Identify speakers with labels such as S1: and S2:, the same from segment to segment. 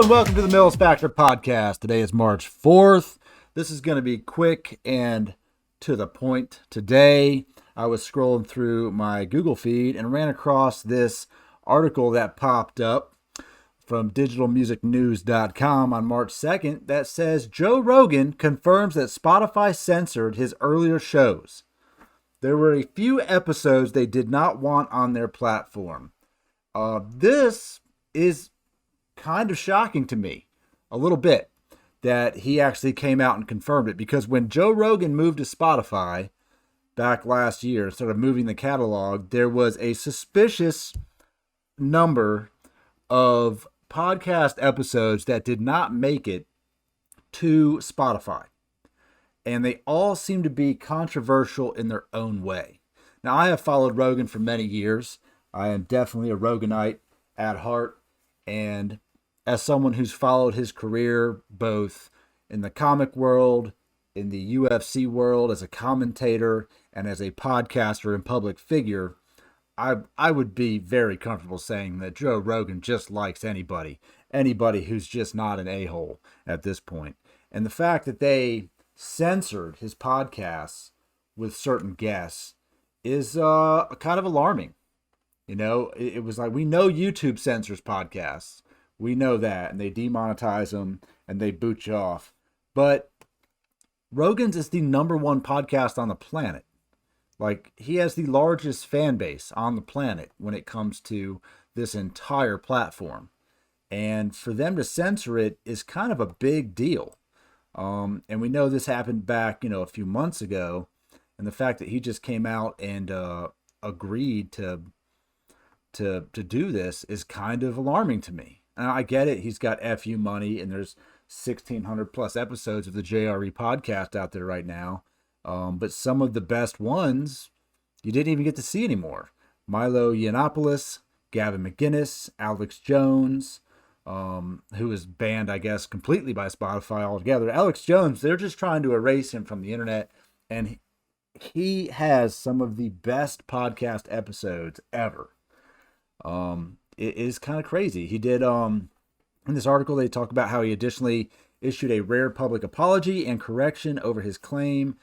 S1: and welcome to the MILZ Factor podcast. Today is March 4th. This is going to be quick and to the point. Today, I was scrolling through my Google feed and ran across this article that popped up from digitalmusicnews.com on March 2nd that says Joe Rogan confirms that Spotify censored his earlier shows. There were a few episodes they did not want on their platform. This is kind of shocking to me, a little bit, that he actually came out and confirmed it, because when Joe Rogan moved to Spotify back last year, started moving the catalog, there was a suspicious number of podcast episodes that did not make it to Spotify. And they all seem to be controversial in their own way. Now, I have followed Rogan for many years. I am definitely a Roganite at heart. And as someone who's followed his career both in the comic world, in the UFC world, as a commentator, and as a podcaster and public figure, I would be very comfortable saying that Joe Rogan just likes anybody who's just not an a-hole at this point. And the fact that they censored his podcasts with certain guests is kind of alarming. You know, it was like, we know YouTube censors podcasts. We know that, and they demonetize them, and they boot you off. But Rogan's is the number one podcast on the planet. Like, he has the largest fan base on the planet when it comes to this entire platform. And for them to censor it is kind of a big deal. And we know this happened back, a few months ago. And the fact that he just came out and agreed to do this is kind of alarming to me. And I get it. He's got FU money, and there's 1,600 plus episodes of the JRE podcast out there right now. But some of the best ones you didn't even get to see anymore. Milo Yiannopoulos, Gavin McInnes, Alex Jones, who is banned, I guess, completely by Spotify altogether. Alex Jones, they're just trying to erase him from the internet. And he has some of the best podcast episodes ever. It is kind of crazy. He did, in this article, they talk about how he additionally issued a rare public apology and correction over his claim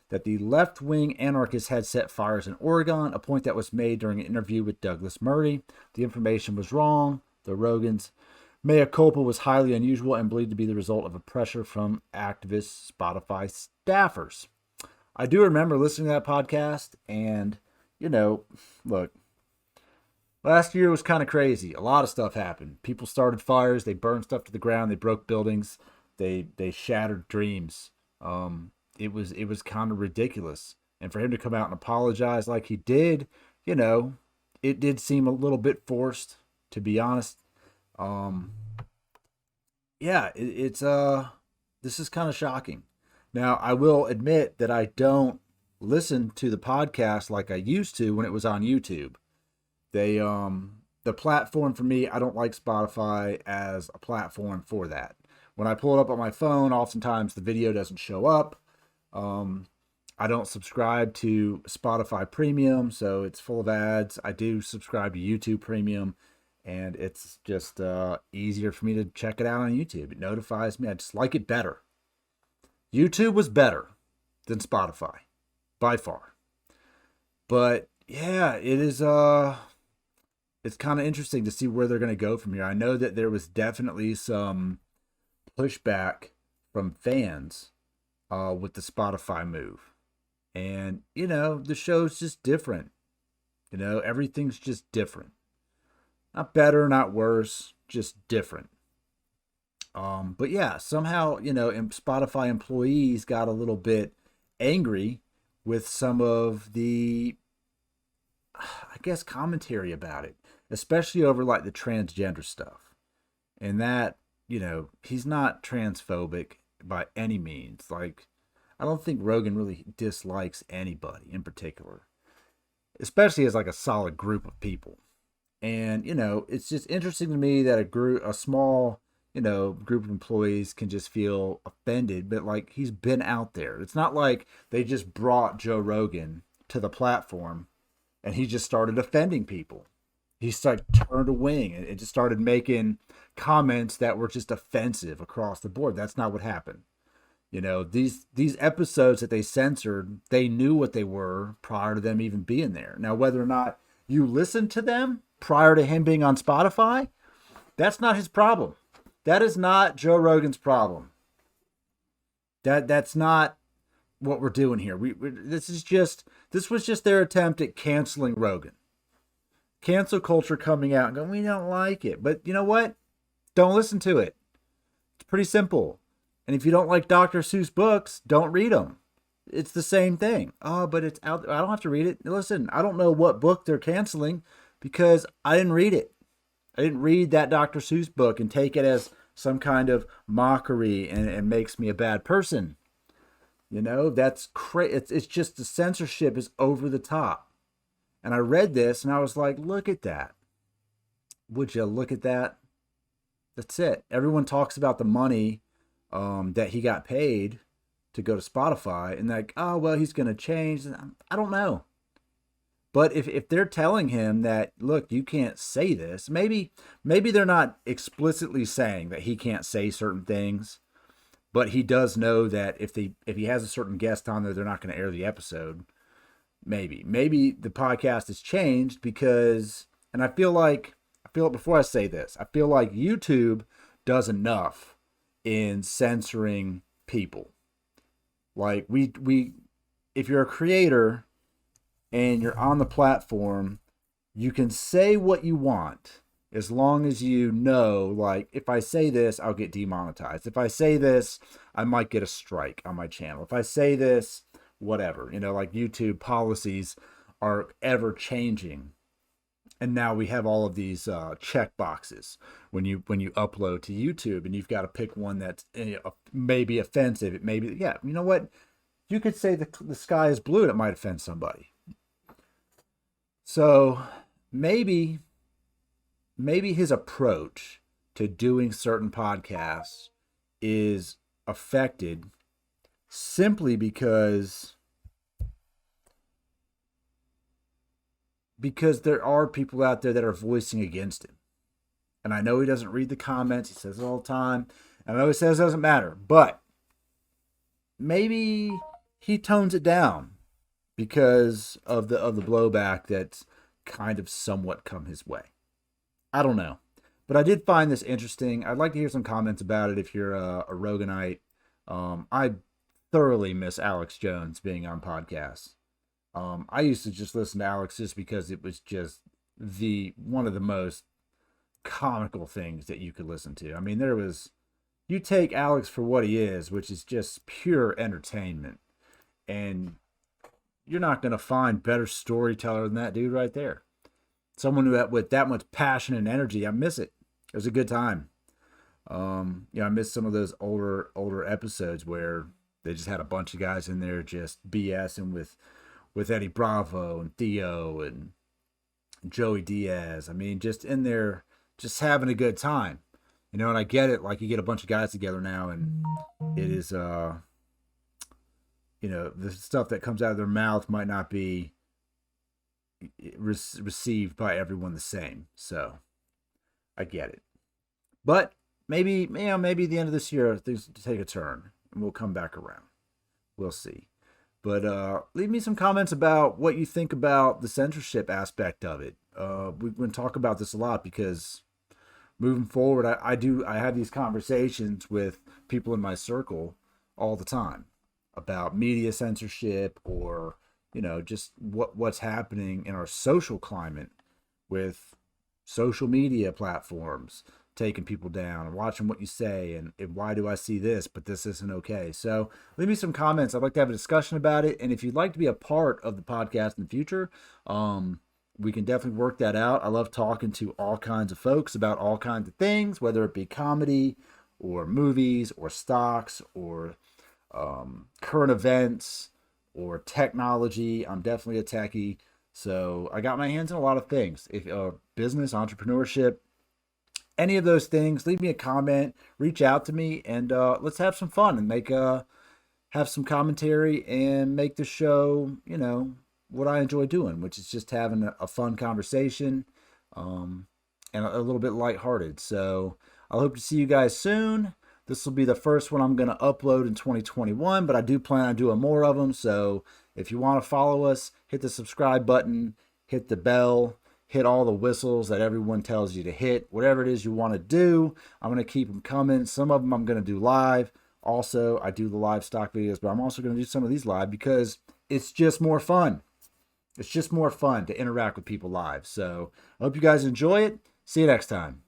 S1: that the left-wing anarchists had set fires in Oregon, a point that was made during an interview with Douglas Murray. The information was wrong. The Rogan's mea culpa was highly unusual and believed to be the result of a pressure from activist Spotify staffers. I do remember listening to that podcast, and, look, last year was kind of crazy. A lot of stuff happened. People started fires. They burned stuff to the ground. They broke buildings. They shattered dreams. It was kind of ridiculous. And for him to come out and apologize like he did, it did seem a little bit forced, to be honest. This is kind of shocking. Now, I will admit that I don't listen to the podcast like I used to when it was on YouTube. The platform for me, I don't like Spotify as a platform for that. When I pull it up on my phone, oftentimes the video doesn't show up. I don't subscribe to Spotify Premium, so it's full of ads. I do subscribe to YouTube Premium, and it's just easier for me to check it out on YouTube. It notifies me. I just like it better. YouTube was better than Spotify, by far. But yeah, it is it's kind of interesting to see where they're going to go from here. I know that there was definitely some pushback from fans with the Spotify move. And, the show's just different. Everything's just different. Not better, not worse, just different. But yeah, somehow, Spotify employees got a little bit angry with some of the, I guess, commentary about it, especially over like the transgender stuff. And that, he's not transphobic by any means. Like, I don't think Rogan really dislikes anybody in particular, especially as like a solid group of people. And, it's just interesting to me that a small, group of employees can just feel offended, but like, he's been out there. It's not like they just brought Joe Rogan to the platform and he just started offending people. he started turned a wing and it just started making comments that were just offensive across the board. That's not what happened. You know, these episodes that they censored, they knew what they were prior to them even being there. Now, whether or not you listened to them prior to him being on Spotify, that's not his problem. That is not Joe Rogan's problem. That's not what we're doing here. This was just their attempt at canceling Rogan. Cancel culture coming out and going, we don't like it. But you know what? Don't listen to it. It's pretty simple. And if you don't like Dr. Seuss books, don't read them. It's the same thing. Oh, but it's out. I don't have to read it. Listen, I don't know what book they're canceling because I didn't read it. I didn't read that Dr. Seuss book and take it as some kind of mockery and makes me a bad person. You know, that's crazy. It's just the censorship is over the top. And I read this and I was like, look at that. Would you look at that? That's it. Everyone talks about the money that he got paid to go to Spotify and like, oh, well, he's going to change. I don't know. But if they're telling him that, look, you can't say this, maybe they're not explicitly saying that he can't say certain things, but he does know that if he has a certain guest on there, they're not going to air the episode. Maybe the podcast has changed because, and I feel like before I say this, I feel like YouTube does enough in censoring people. Like if you're a creator and you're on the platform, you can say what you want as long as you know, like, if I say this, I'll get demonetized. If I say this, I might get a strike on my channel. If I say this, whatever, you know, like YouTube policies are ever changing. And now we have all of these check boxes when you upload to YouTube, and you've got to pick one that's maybe offensive. It may be, yeah, you know what? You could say the sky is blue and it might offend somebody. So maybe his approach to doing certain podcasts is affected simply because there are people out there that are voicing against him. And I know he doesn't read the comments. He says it all the time. And I know he says it doesn't matter. But maybe he tones it down because of the blowback that's kind of somewhat come his way. I don't know. But I did find this interesting. I'd like to hear some comments about it if you're a Roganite. I thoroughly miss Alex Jones being on podcasts. I used to just listen to Alex just because it was just one of the most comical things that you could listen to. I mean, you take Alex for what he is, which is just pure entertainment, and you're not going to find better storyteller than that dude right there. Someone with that much passion and energy. I miss it. It was a good time. I miss some of those older episodes where they just had a bunch of guys in there just BSing with Eddie Bravo and Theo and Joey Diaz. I mean, just in there, just having a good time. You know, and I get it. Like, you get a bunch of guys together now, and it is, the stuff that comes out of their mouth might not be received by everyone the same. So, I get it. But maybe the end of this year, things take a turn, and we'll come back around. We'll see. But leave me some comments about what you think about the censorship aspect of it. We're going to talk about this a lot because moving forward, I have these conversations with people in my circle all the time about media censorship, or just what's happening in our social climate with social media platforms taking people down and watching what you say, and why do I see this but this isn't okay. So leave me some comments. I'd like to have a discussion about it, and if you'd like to be a part of the podcast in the future, we can definitely work that out. I love talking to all kinds of folks about all kinds of things, whether it be comedy or movies or stocks or current events or technology. I'm definitely a techie, so I got my hands in a lot of things. If business, entrepreneurship, any of those things, leave me a comment, reach out to me, and let's have some fun and have some commentary and make the show, what I enjoy doing, which is just having a fun conversation. and a little bit lighthearted. So I hope to see you guys soon. This will be the first one I'm going to upload in 2021, but I do plan on doing more of them. So if you want to follow us, hit the subscribe button, hit the bell, hit all the whistles that everyone tells you to hit. Whatever it is you want to do, I'm going to keep them coming. Some of them I'm going to do live. Also, I do the live stock videos, but I'm also going to do some of these live because it's just more fun. It's just more fun to interact with people live. So I hope you guys enjoy it. See you next time.